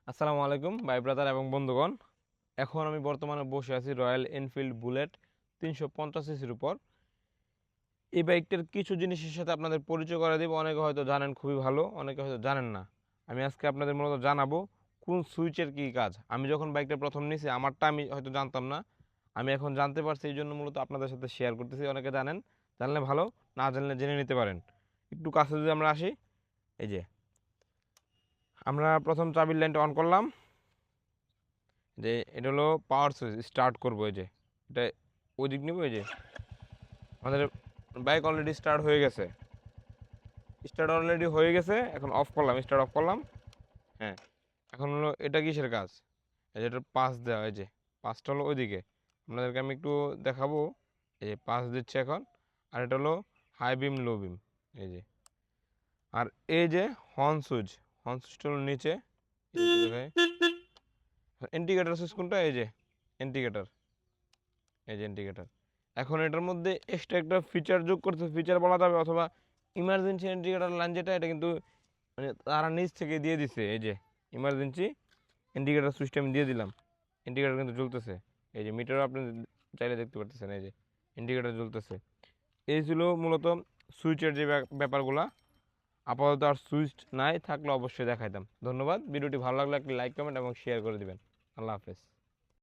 আসসালামু আলাইকুম ভাই ব্রাদার এবং বন্ধুগণ। এখন আমি বর্তমানে বসে আছি রয়্যাল এনফিল্ড বুলেট 350 সিসির উপর। এই বাইকটার কিছু জিনিসের সাথে আপনাদের পরিচয় করে দিব। অনেকে হয়তো জানেন খুবই ভালো, অনেকে হয়তো জানেন না। আমি আজকে আপনাদের মূলত জানাবো কোন সুইচের কী কাজ। আমি যখন বাইকটা প্রথম নিয়েছি আমারটা আমি হয়তো জানতাম না, আমি এখন জানতে পারছি, এই জন্য মূলত আপনাদের সাথে শেয়ার করতেছি। অনেকে জানেন, জানলে ভালো, না জানলে জেনে নিতে পারেন। একটু কাছে যদি আমরা আসি, এই যে আমরা প্রথম চাবির লাইনটা অন করলাম, যে এটা হলো পাওয়ার সুইচ, স্টার্ট করবো। এই যে এটা ওই দিক নিবো। এই যে আমাদের বাইক অলরেডি স্টার্ট হয়ে গেছে, এখন অফ করলাম, স্টার্ট অফ করলাম। হ্যাঁ, এখন হলো এটা কিসের কাজ, এই যে এটা পাস দেওয়া। এই যে পাসটা হলো ওইদিকে, আপনাদেরকে আমি একটু দেখাবো। এই যে পাস দিচ্ছে এখন। আর এটা হলো হাই বিম, লো বিম। এই যে, আর এই যে হর্ন সুইচটা হলো নিচে। ইন্ডিকেটার সুইচ কোনটা? এই যে ইন্ডিকেটার, এই যে ইন্ডিকেটার। এখন এটার মধ্যে এক্সট্রা একটা ফিচার যোগ করতে, ফিচার বলা যাবে, অথবা ইমার্জেন্সি ইন্ডিকেটার লাইন, যেটা এটা কিন্তু মানে তারা নিচ থেকে দিয়ে দিছে। এই যে ইমার্জেন্সি ইন্ডিকেটার সিস্টেম দিয়ে দিলাম, ইন্ডিকেটার কিন্তু জ্বলতেছে। এই যে মিটারও আপনি চাইলে দেখতে পারতেছেন, এই যে ইন্ডিকেটার জ্বলতেছে। এই ছিল মূলত সুইচের যে ব্যাপারগুলা। আপাতত আর সুইচ নাই, থাকলে অবশ্যই দেখাইতাম। ধন্যবাদ। ভিডিওটি ভালো লাগলে একটি লাইক, কমেন্ট এবং শেয়ার করে দিবেন। আল্লাহ হাফেজ।